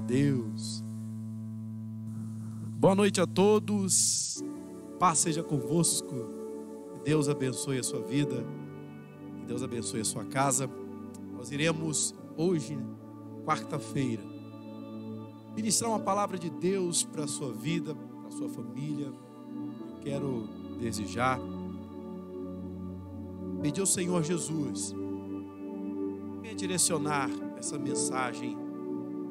Deus. Boa noite a todos. Paz seja convosco. Que Deus abençoe a sua vida. Que Deus abençoe a sua casa. Nós iremos hoje, quarta-feira, ministrar uma palavra de Deus para a sua vida, para a sua família. Eu quero desejar pedir ao Senhor Jesus venha direcionar essa mensagem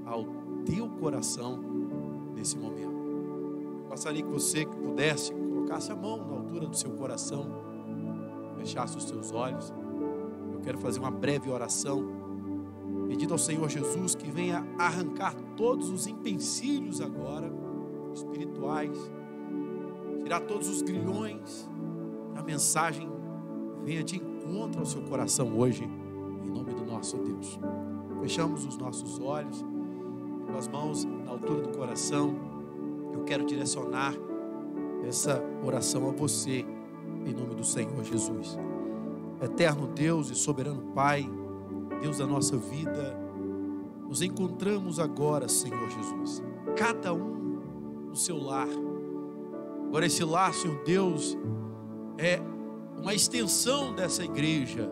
ao teu coração nesse momento. Eu gostaria que você pudesse colocasse a mão na altura do seu coração, fechasse os seus olhos. Eu quero fazer uma breve oração, pedindo ao Senhor Jesus que venha arrancar todos os empecilhos agora, espirituais, tirar todos os grilhões, que a mensagem venha de encontro ao seu coração hoje, em nome do nosso Deus. Fechamos os nossos olhos, com as mãos na altura do coração. Eu quero direcionar essa oração a você, em nome do Senhor Jesus. Eterno Deus e soberano Pai, Deus da nossa vida, nos encontramos agora, Senhor Jesus, cada um no seu lar. Agora esse lar, Senhor Deus, é uma extensão dessa igreja,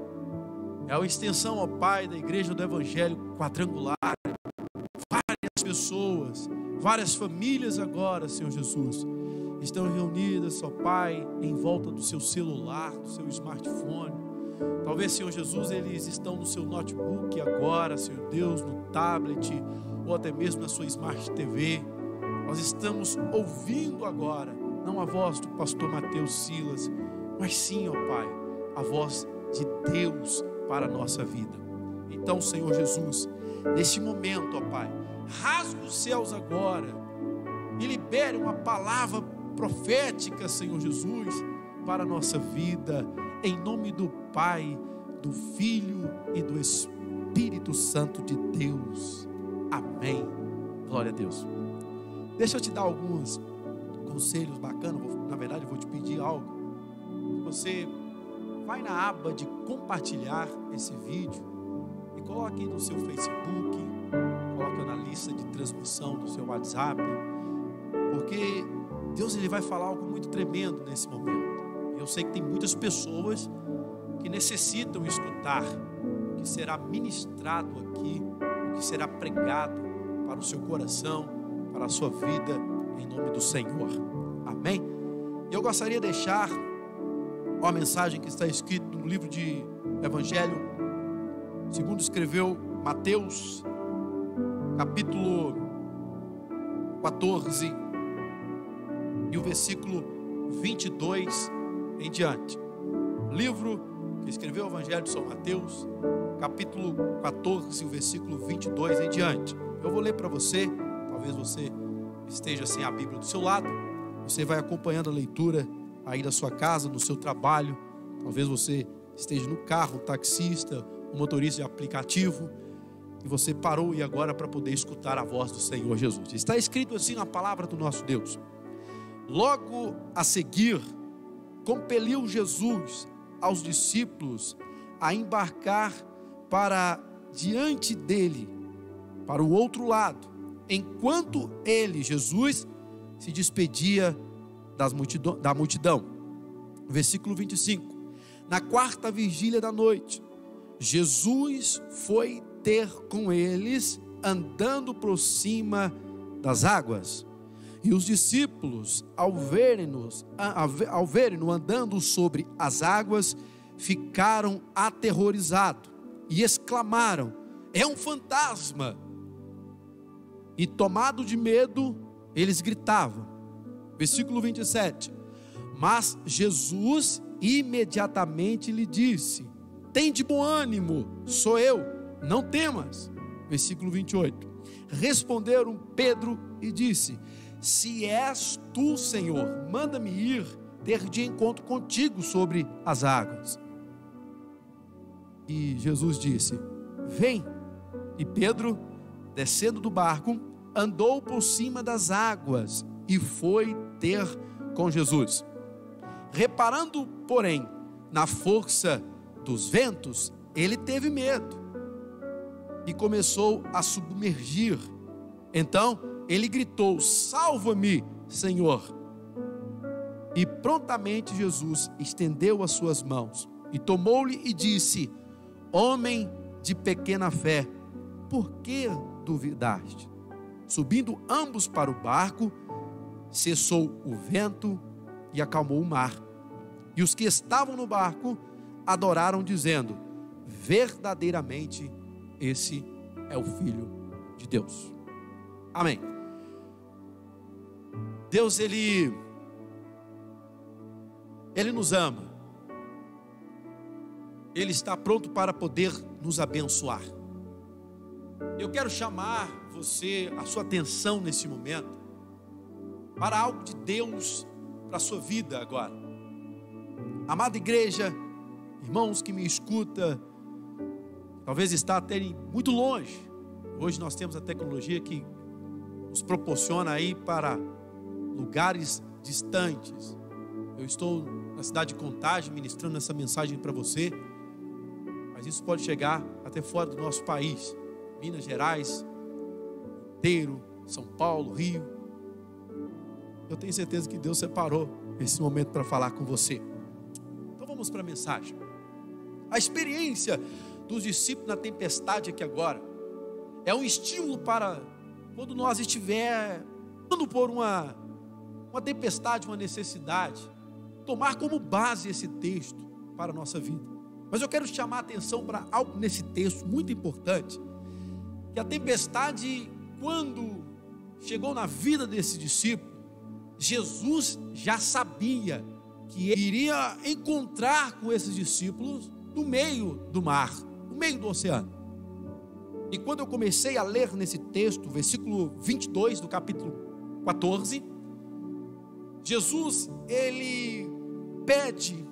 é uma extensão, ó Pai, da igreja do Evangelho Quadrangular. Várias pessoas, várias famílias agora, Senhor Jesus, estão reunidas, ó Pai, em volta do seu celular, do seu smartphone. Talvez, Senhor Jesus, eles estão no seu notebook agora, Senhor Deus, no tablet, ou até mesmo na sua Smart TV. Nós estamos ouvindo agora, não a voz do pastor Mateus Silas, mas sim, ó Pai, a voz de Deus para a nossa vida. Então, Senhor Jesus, neste momento, ó Pai, rasga os céus agora e libere uma palavra profética, Senhor Jesus, para a nossa vida, em nome do Pai, do Filho e do Espírito Santo de Deus. Amém. Glória a Deus. Deixa eu te dar alguns conselhos bacanas. Na verdade, eu vou te pedir algo. Você vai na aba de compartilhar esse vídeo e coloque no seu Facebook, coloque na lista de transmissão do seu WhatsApp, porque Deus ele vai falar algo muito tremendo nesse momento. Eu sei que tem muitas pessoas que necessitam escutar o que será ministrado aqui, o que será pregado para o seu coração, para a sua vida, em nome do Senhor. Amém? Eu gostaria de deixar uma mensagem que está escrita no livro de Evangelho, segundo escreveu Mateus, capítulo 14, e o versículo 22 em diante. Livro que escreveu o Evangelho de São Mateus, capítulo 14, o versículo 22 em diante. Eu vou ler para você, talvez você esteja sem a Bíblia do seu lado, você vai acompanhando a leitura aí da sua casa, no seu trabalho, talvez você esteja no carro, um taxista, um motorista de aplicativo, e você parou e agora para poder escutar a voz do Senhor Jesus. Está escrito assim na palavra do nosso Deus: logo a seguir, compeliu Jesus aos discípulos a embarcar para diante dele, para o outro lado, enquanto ele, Jesus, se despedia da multidão. Versículo 25: na quarta vigília da noite, Jesus foi ter com eles, andando por cima das águas. E os discípulos, ao verem-no andando sobre as águas, ficaram aterrorizados e exclamaram: é um fantasma! E tomados de medo, eles gritavam. Versículo 27: mas Jesus imediatamente lhe disse: tende bom ânimo, sou eu, não temas. Versículo 28: responderam Pedro e disse: se és tu, Senhor, manda-me ir ter de encontro contigo sobre as águas. E Jesus disse: vem. E Pedro, descendo do barco, andou por cima das águas e foi ter com Jesus. Reparando, porém, na força dos ventos, ele teve medo e começou a submergir Então ele gritou: salva-me, Senhor. E prontamente Jesus estendeu as suas mãos e tomou-lhe e disse: homem de pequena fé, por que duvidaste? Subindo ambos para o barco, cessou o vento e acalmou o mar. E os que estavam no barco adoraram, dizendo: verdadeiramente esse é o Filho de Deus. Amém. Deus, Ele nos ama. Ele está pronto para poder nos abençoar. Eu quero chamar você, a sua atenção nesse momento, para algo de Deus para a sua vida agora. Amada igreja, irmãos que me escutam, talvez está até muito longe. Hoje nós temos a tecnologia que nos proporciona aí para lugares distantes. Eu estou na cidade de Contagem ministrando essa mensagem para você, mas isso pode chegar até fora do nosso país. Minas Gerais inteiro, São Paulo, Rio. Eu tenho certeza que Deus separou esse momento para falar com você. Então vamos para a mensagem. A experiência dos discípulos na tempestade aqui agora é um estímulo para quando nós estivermos passando por uma tempestade, uma necessidade, tomar como base esse texto para a nossa vida. Mas eu quero chamar a atenção para algo nesse texto muito importante, que a tempestade, quando chegou na vida desse discípulo, Jesus já sabia que ele iria encontrar com esses discípulos no meio do mar, no meio do oceano. E quando eu comecei a ler nesse texto, versículo 22 do capítulo 14, Jesus, ele pede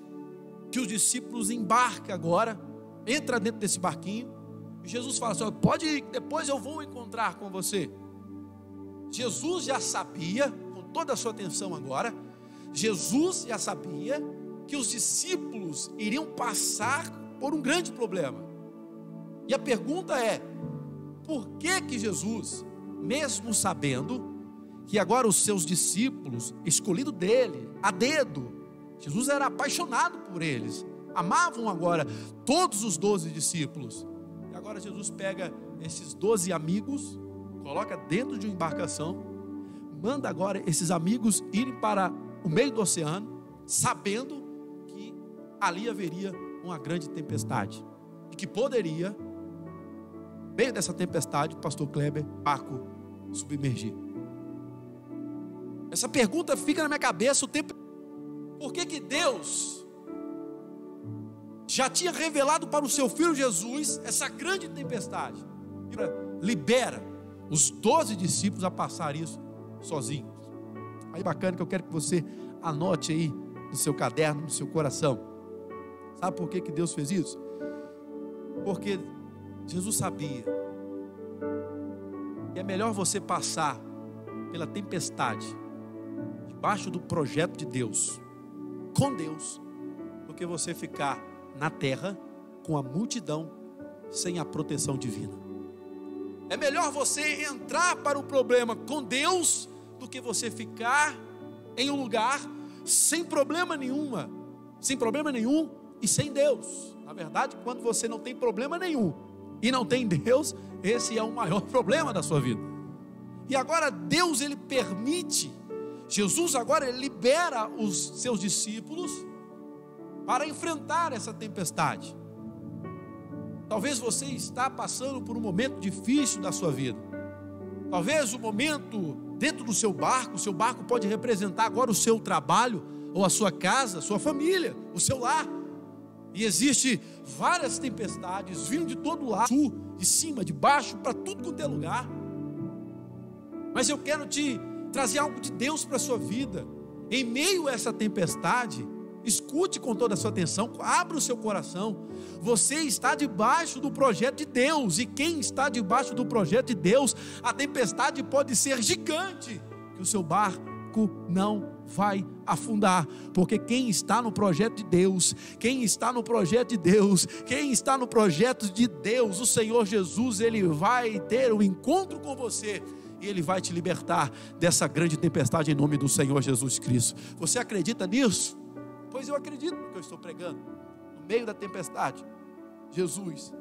que os discípulos embarquem agora, entra dentro desse barquinho, e Jesus fala assim: pode ir, depois eu vou encontrar com você. Jesus já sabia, com toda a sua atenção agora, Jesus já sabia que os discípulos iriam passar por um grande problema. E a pergunta é: por que Jesus, mesmo sabendo que agora os seus discípulos, escolhidos dele, a dedo, Jesus era apaixonado por eles, amavam agora todos os 12 discípulos, e agora Jesus pega esses 12 amigos, coloca dentro de uma embarcação, manda agora esses amigos irem para o meio do oceano, sabendo que ali haveria uma grande tempestade, e que poderia, no meio dessa tempestade, o pastor Kleber, o barco submergir. Essa pergunta fica na minha cabeça o tempo. Por que Deus já tinha revelado para o seu Filho Jesus essa grande tempestade? Libera os 12 discípulos a passar isso sozinhos. Aí bacana, que eu quero que você anote aí no seu caderno, no seu coração. Sabe por que Deus fez isso? Porque Jesus sabia que é melhor você passar pela tempestade debaixo do projeto de Deus, com Deus, do que você ficar na terra com a multidão sem a proteção divina. É melhor você entrar para o problema com Deus do que você ficar em um lugar sem problema nenhum e sem Deus. Na verdade, quando você não tem problema nenhum e não tem Deus, esse é o maior problema da sua vida. E agora Deus, ele permite, Jesus agora ele libera os seus discípulos para enfrentar essa tempestade. Talvez você está passando por um momento difícil da sua vida. Talvez o momento dentro do seu barco pode representar agora o seu trabalho, ou a sua casa, a sua família, o seu lar. E existe várias tempestades vindo de todo lado, sul, de cima, de baixo, para tudo quanto é lugar. Mas eu quero te trazer algo de Deus para a sua vida. Em meio a essa tempestade, escute com toda a sua atenção, abra o seu coração. Você está debaixo do projeto de Deus, e quem está debaixo do projeto de Deus, a tempestade pode ser gigante, que o seu barco não vai afundar, porque quem está no projeto de Deus, o Senhor Jesus, ele vai ter um encontro com você, e Ele vai te libertar dessa grande tempestade em nome do Senhor Jesus Cristo. Você acredita nisso? Pois eu acredito no que eu estou pregando. No meio da tempestade, Jesus,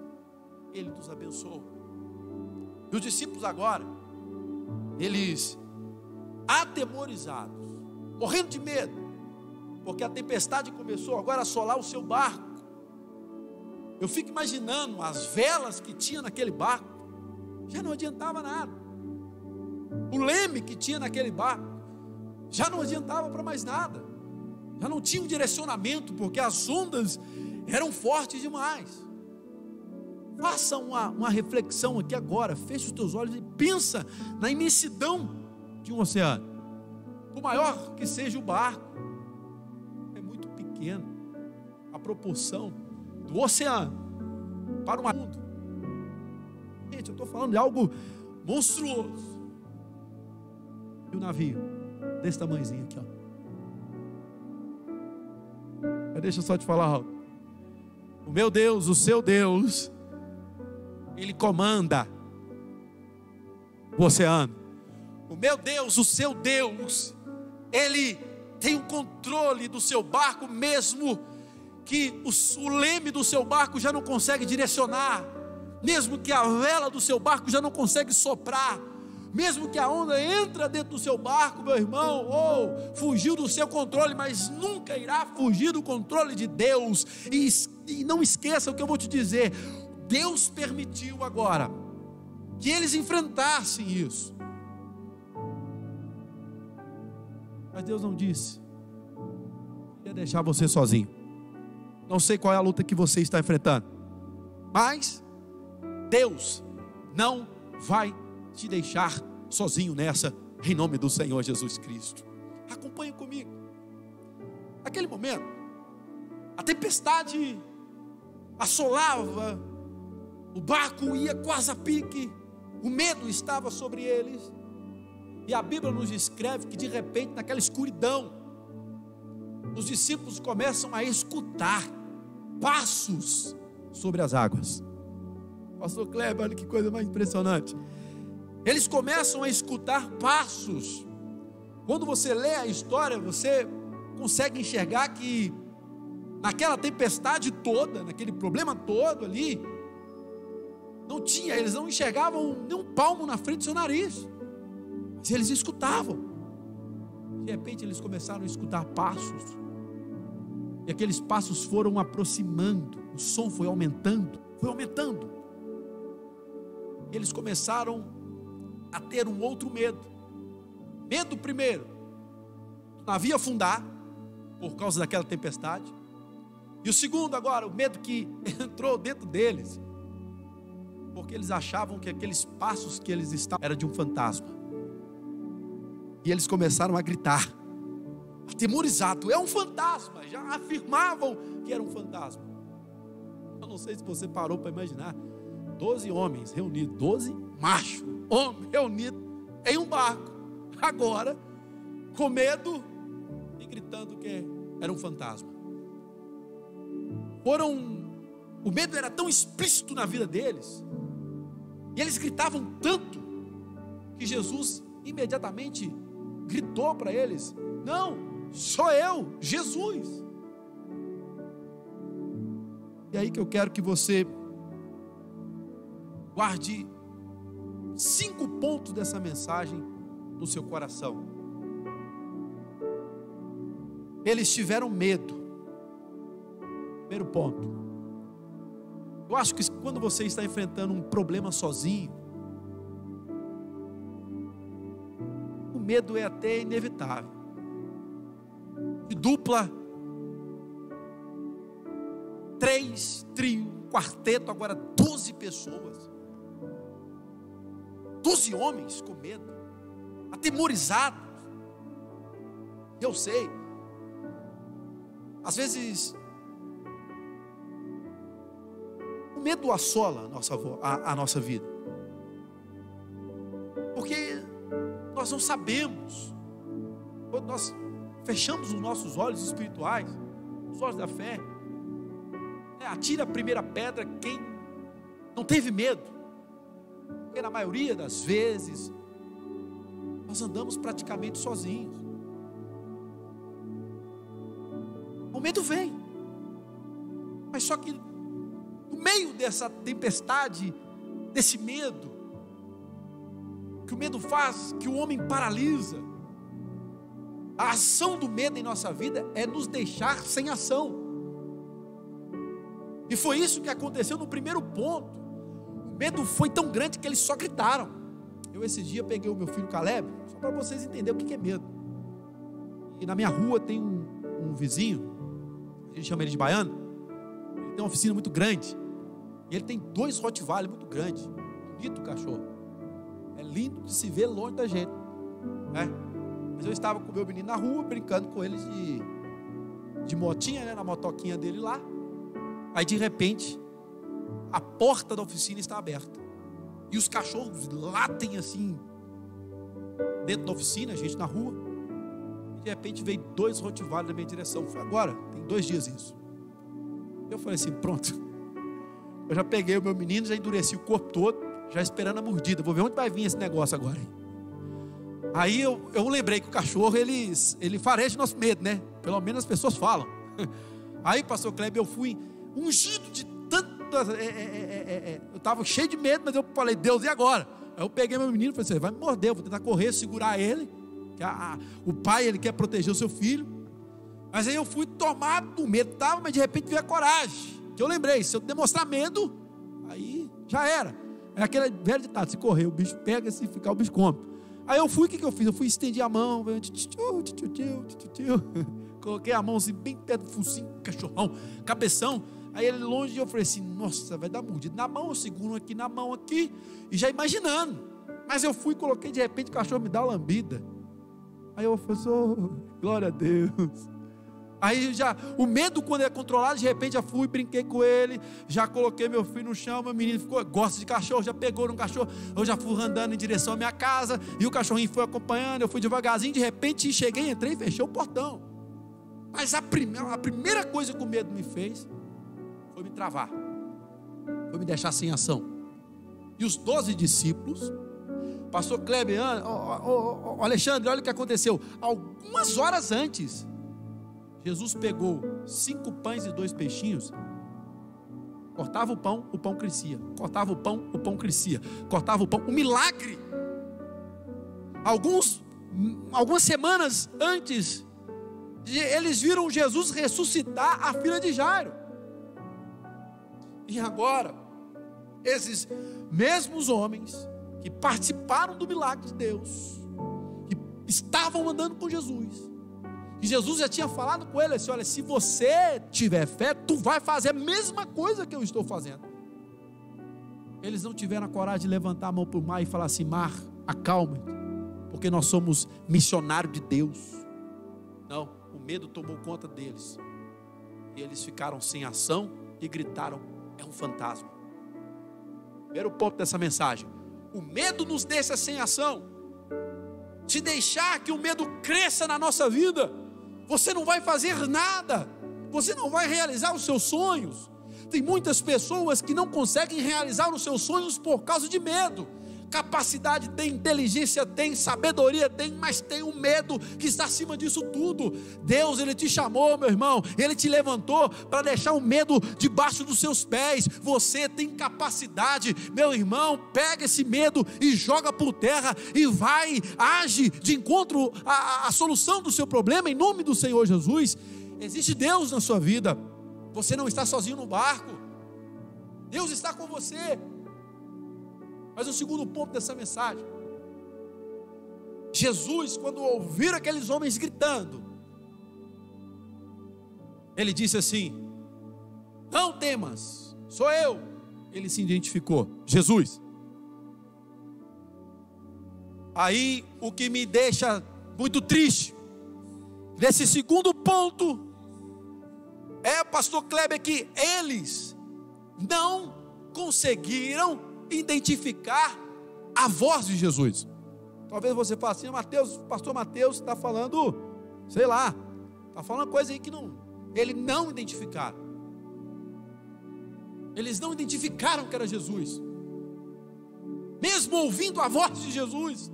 Ele nos abençoou. E os discípulos agora, eles atemorizados, morrendo de medo, porque a tempestade começou agora a assolar o seu barco. Eu fico imaginando as velas que tinha naquele barco, já não adiantava nada. O leme que tinha naquele barco, já não adiantava para mais nada. Já não tinha um direcionamento, porque as ondas eram fortes demais. Faça uma reflexão aqui agora, feche os teus olhos e pensa na imensidão de um oceano. Por maior que seja o barco, é muito pequeno a proporção do oceano para o mundo. Gente, eu estou falando de algo monstruoso. E o navio, desse tamanhozinho aqui, ó. Mas deixa eu só te falar algo. O meu Deus, o seu Deus, Ele comanda o oceano. O meu Deus, o seu Deus, Ele tem o controle do seu barco, mesmo que o leme do seu barco já não consegue direcionar, mesmo que a vela do seu barco já não consegue soprar, mesmo que a onda entra dentro do seu barco, meu irmão, fugiu do seu controle, mas nunca irá fugir do controle de Deus. E não esqueça o que eu vou te dizer: Deus permitiu agora que eles enfrentassem isso, mas Deus não disse que ia deixar você sozinho. Não sei qual é a luta que você está enfrentando, mas Deus não vai te deixar sozinho nessa, em nome do Senhor Jesus Cristo. Acompanhe comigo. Naquele momento, a tempestade assolava, o barco ia quase a pique, o medo estava sobre eles, e a Bíblia nos descreve que de repente, naquela escuridão, os discípulos começam a escutar passos sobre as águas. Pastor Kleber, olha que coisa mais impressionante. Eles começam a escutar passos. Quando você lê a história, você consegue enxergar que naquela tempestade toda, naquele problema todo ali, eles não enxergavam nem um palmo na frente do seu nariz, mas eles escutavam. De repente eles começaram a escutar passos, e aqueles passos foram aproximando, o som foi aumentando, e eles começaram a ter um outro medo. Medo primeiro do navio afundar por causa daquela tempestade, e o segundo agora, o medo que entrou dentro deles, porque eles achavam que aqueles passos que eles estavam era de um fantasma. E eles começaram a gritar, atemorizados: é um fantasma. Já afirmavam que era um fantasma. Eu não sei se você parou para imaginar 12 homens reunidos, 12 machos, homens reunidos em um barco, agora com medo e gritando que era um fantasma. O medo era tão explícito na vida deles, e eles gritavam tanto, que Jesus imediatamente gritou para eles: não, sou eu, Jesus. E aí que eu quero que você guarde 5 pontos dessa mensagem no seu coração. Eles tiveram medo. Primeiro ponto. Eu acho que quando você está enfrentando um problema sozinho, o medo é até inevitável. De dupla, 3, trio, quarteto, agora 12 pessoas, 12 homens com medo, atemorizados. Eu sei, às vezes o medo assola a nossa vida, porque nós não sabemos. Quando nós fechamos os nossos olhos espirituais, os olhos da fé, atira a primeira pedra quem não teve medo, porque na maioria das vezes nós andamos praticamente sozinhos. O medo vem, mas só que no meio dessa tempestade, desse medo, que o medo faz, que o homem paralisa, a ação do medo em nossa vida é nos deixar sem ação. E foi isso que aconteceu no primeiro ponto. O medo foi tão grande que eles só gritaram. Eu esse dia peguei o meu filho Caleb, só para vocês entenderem o que é medo. E na minha rua tem um vizinho, a gente chama ele de Baiano. Ele tem uma oficina muito grande. E ele tem 2 Rottweiler muito grandes. Bonito o cachorro. É lindo de se ver longe da gente, né? Mas eu estava com o meu menino na rua, brincando com ele de motinha, né? Na motoquinha dele lá. Aí de repente, a porta da oficina está aberta. E os cachorros latem assim, dentro da oficina, a gente na rua. E de repente veio 2 Rottweiler na minha direção. Foi agora, tem 2 dias isso. Eu falei assim, pronto. Eu já peguei o meu menino, já endureci o corpo todo, já esperando a mordida. Vou ver onde vai vir esse negócio agora. Aí eu lembrei que o cachorro, ele fareja o nosso medo, né? Pelo menos as pessoas falam. Aí, pastor Kleber, eu fui ungido de tanto... eu estava cheio de medo, mas eu falei, Deus, e agora? Aí eu peguei meu menino e falei assim, vai me morder, eu vou tentar correr, segurar ele. Que o pai, ele quer proteger o seu filho. Mas aí eu fui tomado do medo, mas de repente veio a coragem. Que eu lembrei, se eu demonstrar medo, aí já era. É aquele velho ditado, se correr, o bicho pega, se ficar, o bicho come. Aí eu fui, o que eu fiz? Eu fui estender a mão, coloquei a mão assim, bem perto do focinho, cachorrão, cabeção. Aí ele longe, eu falei assim, nossa, vai dar mordida. Na mão, eu seguro aqui, na mão aqui, e já imaginando. Mas eu fui, coloquei, de repente o cachorro me dá uma lambida. Aí eu falei, glória a Deus. Aí já, o medo quando é controlado, de repente já fui, brinquei com ele, já coloquei meu filho no chão, meu menino gosta de cachorro, já pegou no cachorro, eu já fui andando em direção à minha casa, e o cachorrinho foi acompanhando, eu fui devagarzinho, de repente cheguei, entrei e fechei o portão. Mas a primeira coisa que o medo me fez, foi me travar, foi me deixar sem ação. E os 12 discípulos, pastor Kleber, Alexandre, olha o que aconteceu, algumas horas antes, Jesus pegou 5 pães e 2 peixinhos, cortava o pão crescia, cortava o pão crescia, cortava o pão, um milagre. Algumas semanas antes, eles viram Jesus ressuscitar a filha de Jairo. E agora, esses mesmos homens que participaram do milagre de Deus, que estavam andando com Jesus, e Jesus já tinha falado com ele assim, olha, se você tiver fé, tu vai fazer a mesma coisa que eu estou fazendo. Eles não tiveram a coragem de levantar a mão para o mar e falar assim, mar, acalma-te, porque nós somos missionários de Deus. Não, o medo tomou conta deles, e eles ficaram sem ação e gritaram, é um fantasma. Primeiro ponto dessa mensagem, o medo nos deixa sem ação. Se deixar que o medo cresça na nossa vida, você não vai fazer nada, você não vai realizar os seus sonhos. Tem muitas pessoas que não conseguem realizar os seus sonhos por causa de medo. Capacidade tem, inteligência tem, sabedoria tem, mas tem o medo que está acima disso tudo. Deus, Ele te chamou, meu irmão, Ele te levantou para deixar o medo debaixo dos seus pés. Você tem capacidade, meu irmão, pega esse medo e joga por terra e vai, age de encontro à solução do seu problema em nome do Senhor Jesus. Existe Deus na sua vida, você não está sozinho no barco, Deus está com você. Mas o segundo ponto dessa mensagem, Jesus, quando ouviu aqueles homens gritando, Ele disse assim, não temas, sou eu. Ele se identificou, Jesus. Aí o que me deixa muito triste, nesse segundo ponto, pastor Kleber, que eles não conseguiram identificar a voz de Jesus. Talvez você fale assim, pastor Mateus está falando, sei lá, está falando coisa aí que não, eles não identificaram. Eles não identificaram que era Jesus, mesmo ouvindo a voz de Jesus.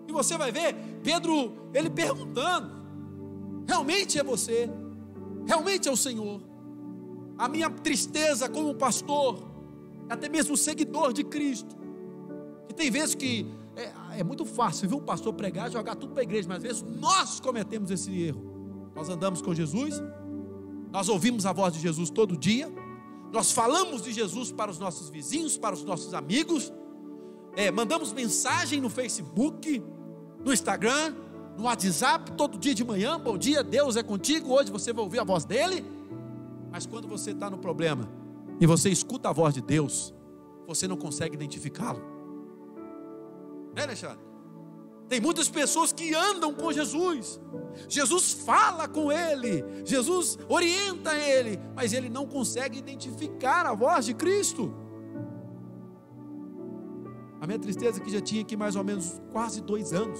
E você vai ver Pedro, ele perguntando: realmente é você? Realmente é o Senhor? A minha tristeza como pastor, até mesmo seguidor de Cristo, que tem vezes que é muito fácil, viu, um pastor pregar, jogar tudo para a igreja, mas às vezes nós cometemos esse erro. Nós andamos com Jesus, nós ouvimos a voz de Jesus todo dia, nós falamos de Jesus para os nossos vizinhos, para os nossos amigos, mandamos mensagem no Facebook, no Instagram, no WhatsApp, todo dia de manhã: bom dia, Deus é contigo, hoje você vai ouvir a voz dele. Mas quando você está no problema e você escuta a voz de Deus, você não consegue identificá-lo. Alexandre? Tem muitas pessoas que andam com Jesus, Jesus fala com ele, Jesus orienta ele, mas ele não consegue identificar a voz de Cristo. A minha tristeza é que já tinha aqui mais ou menos quase 2 anos,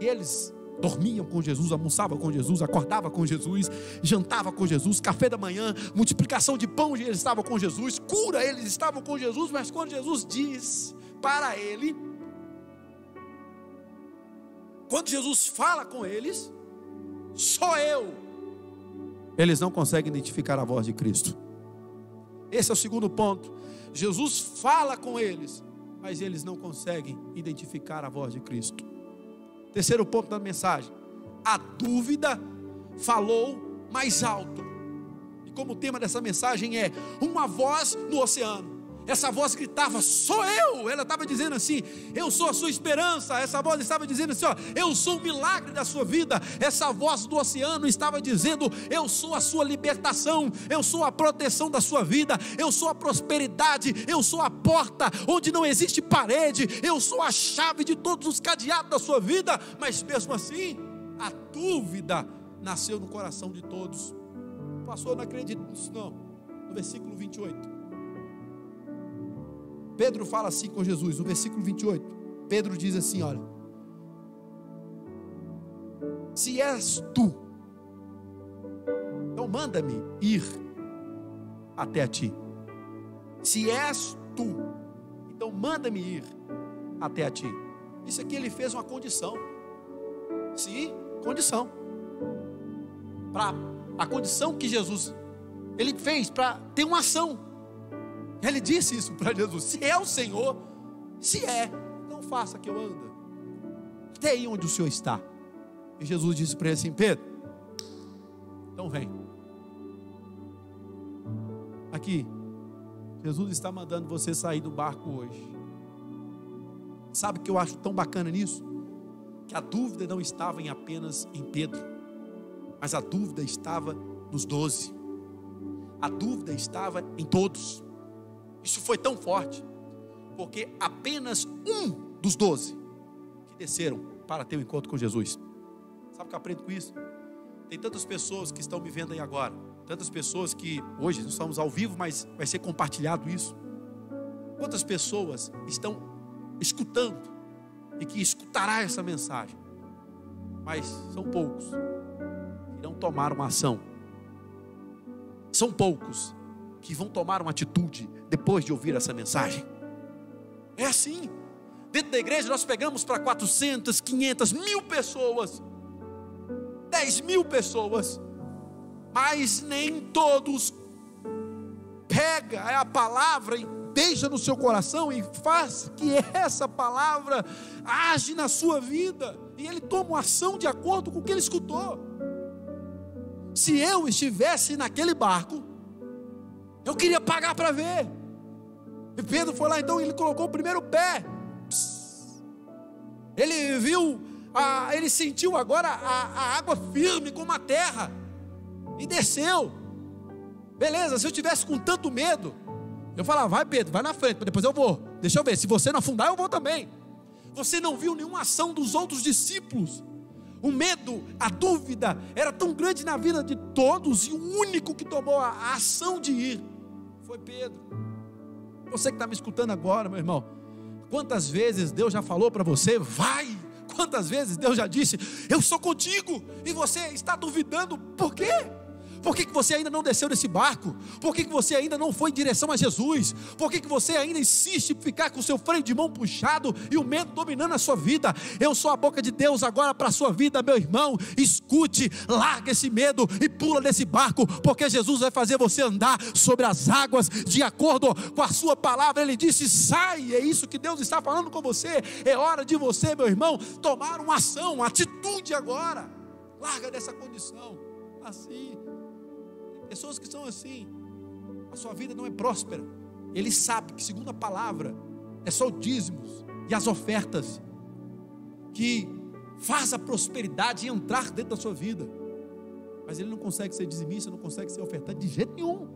e eles dormiam com Jesus, almoçavam com Jesus, acordavam com Jesus, jantavam com Jesus, café da manhã, multiplicação de pão, eles estavam com Jesus, cura, eles estavam com Jesus. Mas quando Jesus diz para ele, quando Jesus fala com eles: sou eu, eles não conseguem identificar a voz de Cristo. Esse é o segundo ponto. Jesus fala com eles, mas eles não conseguem identificar a voz de Cristo. Terceiro ponto da mensagem: a dúvida falou mais alto. E como o tema dessa mensagem é uma voz no oceano, essa voz gritava: sou eu. Ela estava dizendo assim: eu sou a sua esperança. Essa voz estava dizendo assim: eu sou o milagre da sua vida. Essa voz do oceano estava dizendo: eu sou a sua libertação, eu sou a proteção da sua vida, eu sou a prosperidade, eu sou a porta onde não existe parede, eu sou a chave de todos os cadeados da sua vida. Mas mesmo assim, a dúvida nasceu no coração de todos. Pastor, eu não acredito nisso não. No versículo 28, Pedro fala assim com Jesus, no versículo 28, Pedro diz assim: olha, se és tu, então manda-me ir até a ti. Se és tu, então manda-me ir até a ti. Isso aqui ele fez uma condição. Sim, condição. Para a condição que Jesus, ele fez para ter uma ação. Ele disse isso para Jesus: se é o Senhor, se é, então faça que eu ande até aí onde o Senhor está. E Jesus disse para ele assim: Pedro, então vem. Aqui, Jesus está mandando você sair do barco hoje. Sabe o que eu acho tão bacana nisso? Que a dúvida não estava apenas em Pedro, mas a dúvida estava nos 12. A dúvida estava em todos. Isso foi tão forte, porque apenas um dos 12 que desceram para ter um encontro com Jesus. Sabe o que eu aprendo com isso? Tem tantas pessoas que estão me vendo aí agora, tantas pessoas que hoje nós estamos ao vivo, mas vai ser compartilhado isso. Quantas pessoas estão escutando e que escutará essa mensagem, mas são poucos que irão tomar uma ação. São poucos que vão tomar uma atitude depois de ouvir essa mensagem. É assim. Dentro da igreja nós pegamos para 400, 500, 1000 pessoas, 10.000 pessoas, mas nem todos pega a palavra e deixa no seu coração e faz que essa palavra age na sua vida, e ele toma uma ação de acordo com o que ele escutou. Se eu estivesse naquele barco, eu queria pagar para ver. E Pedro foi lá, então ele colocou o primeiro pé. Ele viu, ele sentiu agora a água firme como a terra, e desceu. Beleza, se eu tivesse com tanto medo, eu falava: vai Pedro, vai na frente, depois eu vou, deixa eu ver, se você não afundar eu vou também. Você não viu nenhuma ação dos outros discípulos. O medo, a dúvida era tão grande na vida de todos, e o único que tomou a ação de ir foi Pedro. Você que está me escutando agora, meu irmão, quantas vezes Deus já falou para você: vai? Quantas vezes Deus já disse: eu sou contigo, e você está duvidando? Por quê? Por que você ainda não desceu desse barco? Por que você ainda não foi em direção a Jesus? Por que você ainda insiste em ficar com o seu freio de mão puxado e o medo dominando a sua vida? Eu sou a boca de Deus agora para a sua vida, meu irmão. Escute, larga esse medo e pula desse barco, porque Jesus vai fazer você andar sobre as águas de acordo com a sua palavra. Ele disse: sai. É isso que Deus está falando com você. É hora de você, meu irmão, tomar uma ação, uma atitude agora. Larga dessa condição. Assim, tem pessoas que são assim, a sua vida não é próspera. Ele sabe que, segundo a palavra, é só os dízimos e as ofertas que faz a prosperidade entrar dentro da sua vida. Mas ele não consegue ser dizimista, não consegue ser ofertante de jeito nenhum.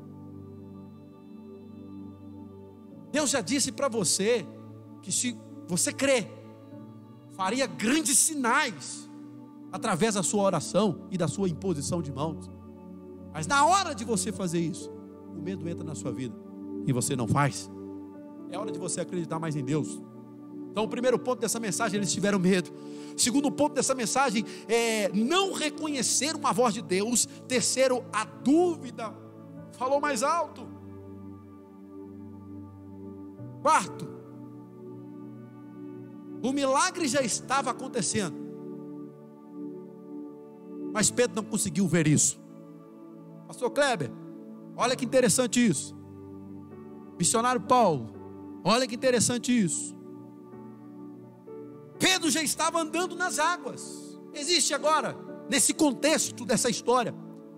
Deus já disse para você que, se você crer, faria grandes sinais através da sua oração e da sua imposição de mãos. Mas na hora de você fazer isso, o medo entra na sua vida e você não faz. É hora de você acreditar mais em Deus. Então, o primeiro ponto dessa mensagem, eles tiveram medo. O segundo ponto dessa mensagem é não reconhecer uma voz de Deus. Terceiro, a dúvida. Falou mais alto. Quarto, o milagre já estava acontecendo, mas Pedro não conseguiu ver isso. Pastor Kleber, olha que interessante isso. Missionário Paulo, olha que interessante isso. Pedro já estava andando nas águas. Existe agora, nesse contexto dessa história,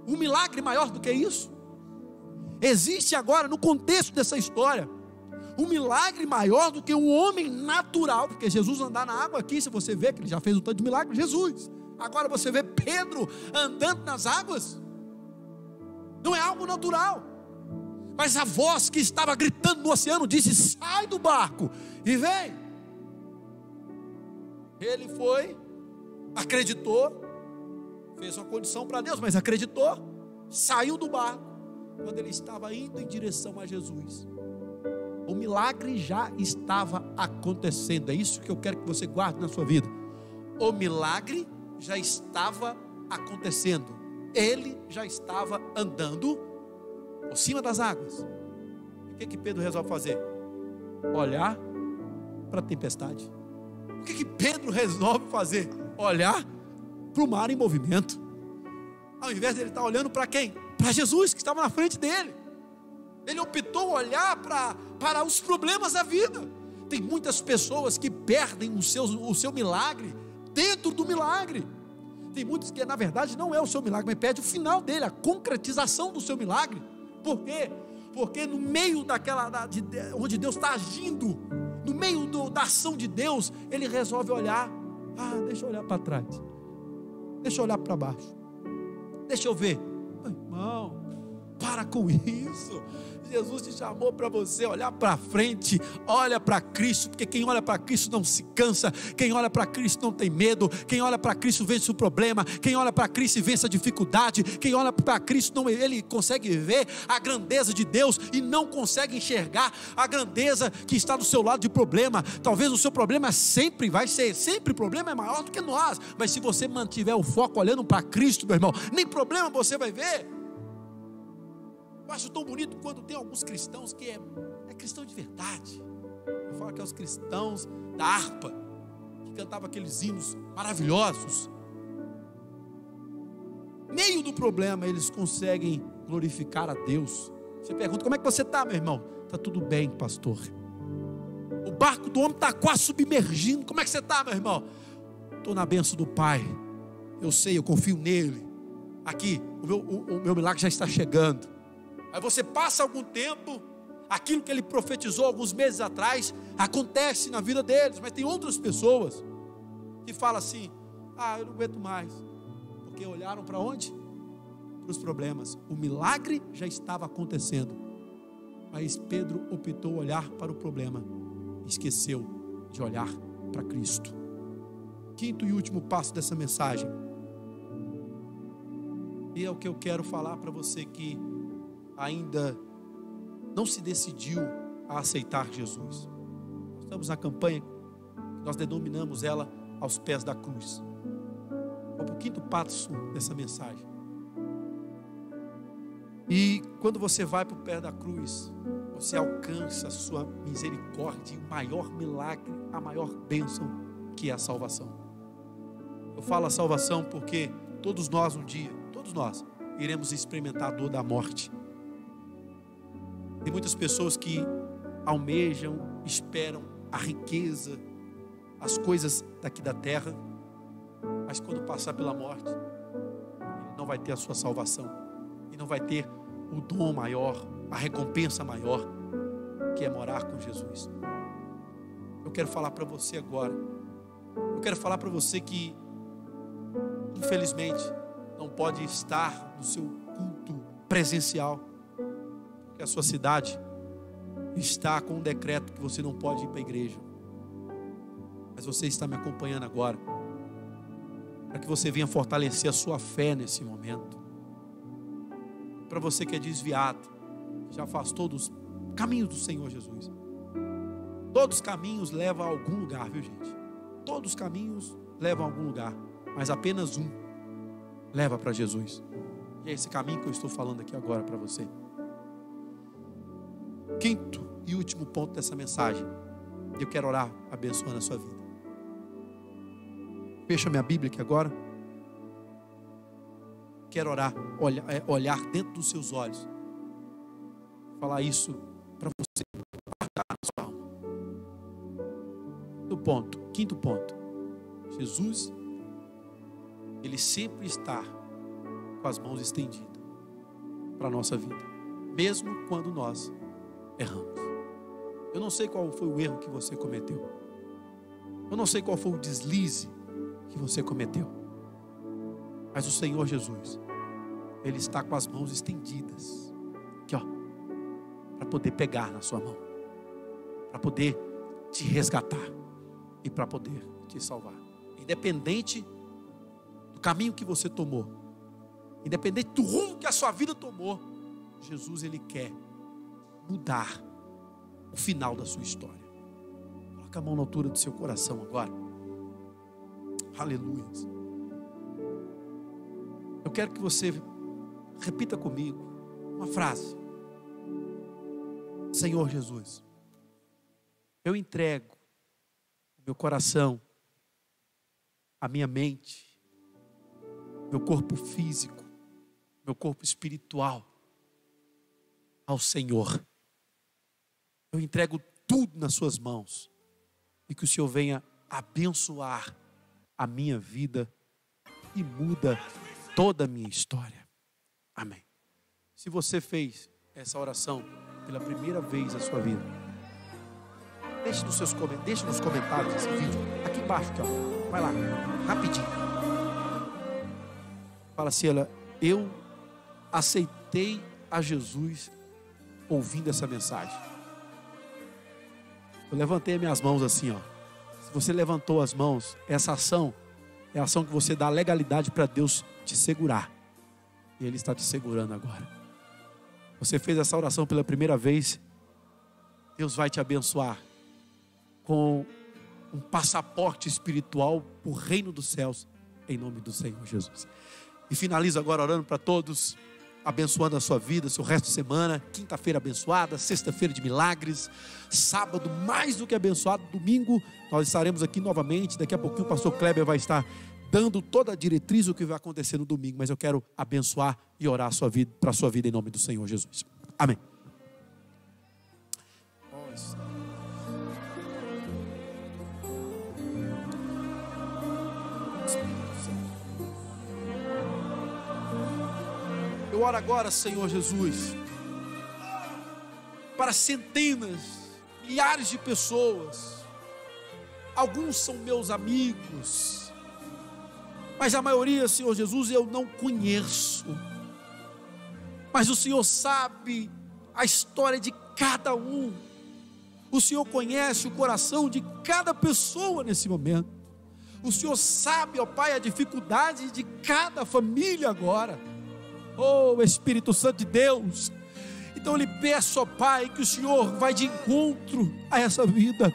um milagre maior do que isso? Existe agora, no contexto dessa história, um milagre maior do que um homem natural? Porque Jesus andar na água aqui, se você vê que ele já fez um tanto de milagre, Jesus. Agora você vê Pedro andando nas águas. Não é algo natural. Mas a voz que estava gritando no oceano disse: sai do barco e vem. Ele foi, acreditou, fez uma condição para Deus, mas acreditou, saiu do barco. Quando ele estava indo em direção a Jesus, o milagre já estava acontecendo. É isso que eu quero que você guarde na sua vida. O milagre já estava acontecendo. Ele já estava andando por cima das águas. E o que Pedro resolve fazer? Olhar para a tempestade. O que Pedro resolve fazer? Olhar para o mar em movimento. Ao invés de ele estar olhando para quem? Para Jesus, que estava na frente dele. Ele optou olhar para os problemas da vida. Tem muitas pessoas que perdem o seu milagre dentro do milagre. Tem muitos que na verdade não é o seu milagre, mas perde o final dele, a concretização do seu milagre. Por quê? Porque no meio onde Deus está agindo, no meio da ação de Deus, ele resolve olhar. Deixa eu olhar para trás, deixa eu olhar para baixo, deixa eu ver. Irmão, para com isso. Jesus te chamou para você olhar para frente. Olha para Cristo, porque quem olha para Cristo não se cansa. Quem olha para Cristo não tem medo. Quem olha para Cristo vence o problema. Quem olha para Cristo vence a dificuldade. Quem olha para Cristo, ele consegue ver a grandeza de Deus e não consegue enxergar a grandeza que está do seu lado de problema. Talvez o seu problema sempre o problema é maior do que nós, mas se você mantiver o foco olhando para Cristo, meu irmão, nem problema você vai ver. Eu acho tão bonito quando tem alguns cristãos que é cristão de verdade. Eu falo que é os cristãos da harpa, que cantavam aqueles hinos maravilhosos. No meio do problema eles conseguem glorificar a Deus. Você pergunta: como é que você está, meu irmão? Está tudo bem, pastor. O barco do homem está quase submergindo. Como é que você está, meu irmão? Estou na bênção do Pai. Eu sei, eu confio nele. Aqui, o meu milagre já está chegando. Aí você passa algum tempo, aquilo que ele profetizou alguns meses atrás acontece na vida deles. Mas tem outras pessoas que falam assim: eu não aguento mais. Porque olharam para onde? Para os problemas. O milagre já estava acontecendo, mas Pedro optou olhar para o problema, esqueceu de olhar para Cristo. Quinto e último passo dessa mensagem, e é o que eu quero falar para você que ainda não se decidiu a aceitar Jesus. Nós estamos na campanha, nós denominamos ela aos pés da cruz. Vamos para o quinto passo dessa mensagem. E quando você vai para o pé da cruz, você alcança a sua misericórdia, o maior milagre, a maior bênção, que é a salvação. Eu falo a salvação porque todos nós um dia, todos nós, iremos experimentar a dor da morte. Tem muitas pessoas que almejam, esperam a riqueza, as coisas daqui da terra, mas quando passar pela morte, ele não vai ter a sua salvação, e não vai ter o dom maior, a recompensa maior, que é morar com Jesus. Eu quero falar para você agora, eu quero falar para você que infelizmente não pode estar no seu culto presencial, porque a sua cidade está com um decreto que você não pode ir para a igreja, mas você está me acompanhando agora, para que você venha fortalecer a sua fé nesse momento. Para você que é desviado, já afastou dos caminhos do Senhor Jesus. Todos os caminhos levam a algum lugar, viu gente? Todos os caminhos levam a algum lugar, mas apenas um leva para Jesus. E é esse caminho que eu estou falando aqui agora para você. Quinto e último ponto dessa mensagem, eu quero orar abençoando a sua vida. Fecha minha Bíblia aqui agora. Quero orar, olhar dentro dos seus olhos, falar isso para você guardar na sua alma. Quinto ponto, Jesus, Ele sempre está com as mãos estendidas para a nossa vida, mesmo quando nós erramos. Eu não sei qual foi o erro que você cometeu, eu não sei qual foi o deslize que você cometeu, mas o Senhor Jesus, Ele está com as mãos estendidas aqui, ó, para poder pegar na sua mão, para poder te resgatar e para poder te salvar. Independente do caminho que você tomou, independente do rumo que a sua vida tomou, Jesus, Ele quer mudar o final da sua história. Coloca a mão na altura do seu coração agora. Aleluia. Eu quero que você repita comigo uma frase: Senhor Jesus, eu entrego o meu coração, a minha mente, meu corpo físico, meu corpo espiritual ao Senhor. Eu entrego tudo nas suas mãos e que o Senhor venha abençoar a minha vida e muda toda a minha história. Amém. Se você fez essa oração pela primeira vez na sua vida, deixe nos comentários esse vídeo aqui embaixo, aqui, ó. Vai lá, rapidinho. Fala assim: eu aceitei a Jesus ouvindo essa mensagem. Eu levantei minhas mãos assim, ó. Se você levantou as mãos, essa ação é a ação que você dá legalidade para Deus te segurar. E Ele está te segurando agora. Você fez essa oração pela primeira vez, Deus vai te abençoar com um passaporte espiritual para o reino dos céus, em nome do Senhor Jesus. E finalizo agora orando para todos, abençoando a sua vida, seu resto de semana. Quinta-feira abençoada, sexta-feira de milagres, sábado mais do que abençoado, domingo nós estaremos aqui novamente. Daqui a pouquinho o pastor Kleber vai estar dando toda a diretriz do que vai acontecer no domingo, mas eu quero abençoar e orar a sua vida, para a sua vida em nome do Senhor Jesus. Amém. Eu oro agora, Senhor Jesus, para centenas, milhares de pessoas. Alguns são meus amigos, mas a maioria, Senhor Jesus, eu não conheço. Mas o Senhor sabe a história de cada um. O Senhor conhece o coração de cada pessoa nesse momento. O Senhor sabe, ó Pai, a dificuldade de cada família agora. Oh, Espírito Santo de Deus, então eu lhe peço, ó Pai, que o Senhor vai de encontro a essa vida.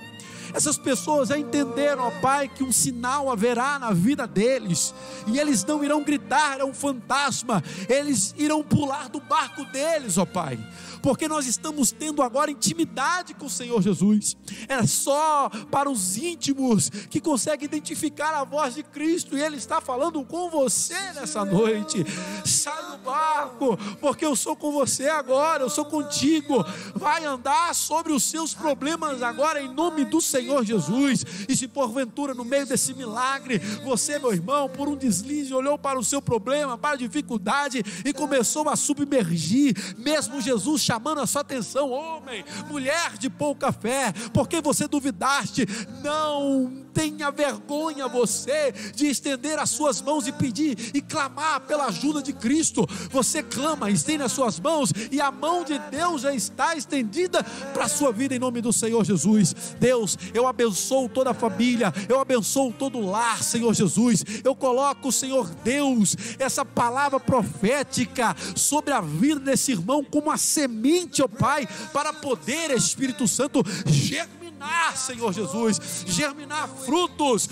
Essas pessoas já entenderam, ó Pai, que um sinal haverá na vida deles, e eles não irão gritar, é um fantasma, eles irão pular do barco deles, ó Pai, porque nós estamos tendo agora intimidade com o Senhor Jesus. É só para os íntimos que conseguem identificar a voz de Cristo, e Ele está falando com você nessa noite. Sai do barco, porque eu sou com você agora, eu sou contigo. Vai andar sobre os seus problemas agora, em nome do Senhor Jesus. E se porventura no meio desse milagre, você, meu irmão, por um deslize olhou para o seu problema, para a dificuldade, e começou a submergir, mesmo Jesus chamando a sua atenção: homem, mulher de pouca fé, porque você duvidaste? Não tenha vergonha você de estender as suas mãos e pedir e clamar pela ajuda de Cristo. Você clama, estende as suas mãos, e a mão de Deus já está estendida para a sua vida, em nome do Senhor Jesus. Deus, eu abençoo toda a família, eu abençoo todo o lar, Senhor Jesus. Eu coloco, Senhor Deus, essa palavra profética sobre a vida desse irmão como uma semente, ó Pai, para poder, Espírito Santo, germinar, Senhor Jesus, germinar frutos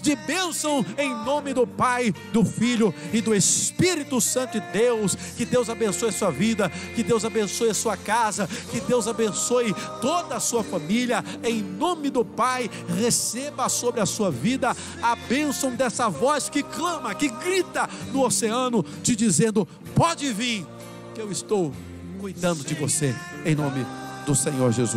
de bênção, em nome do Pai, do Filho e do Espírito Santo de Deus. Que Deus abençoe a sua vida, que Deus abençoe a sua casa, que Deus abençoe toda a sua família, em nome do Pai. Receba sobre a sua vida a bênção dessa voz que clama, que grita no oceano, te dizendo: pode vir, que eu estou cuidando de você, em nome do Senhor Jesus.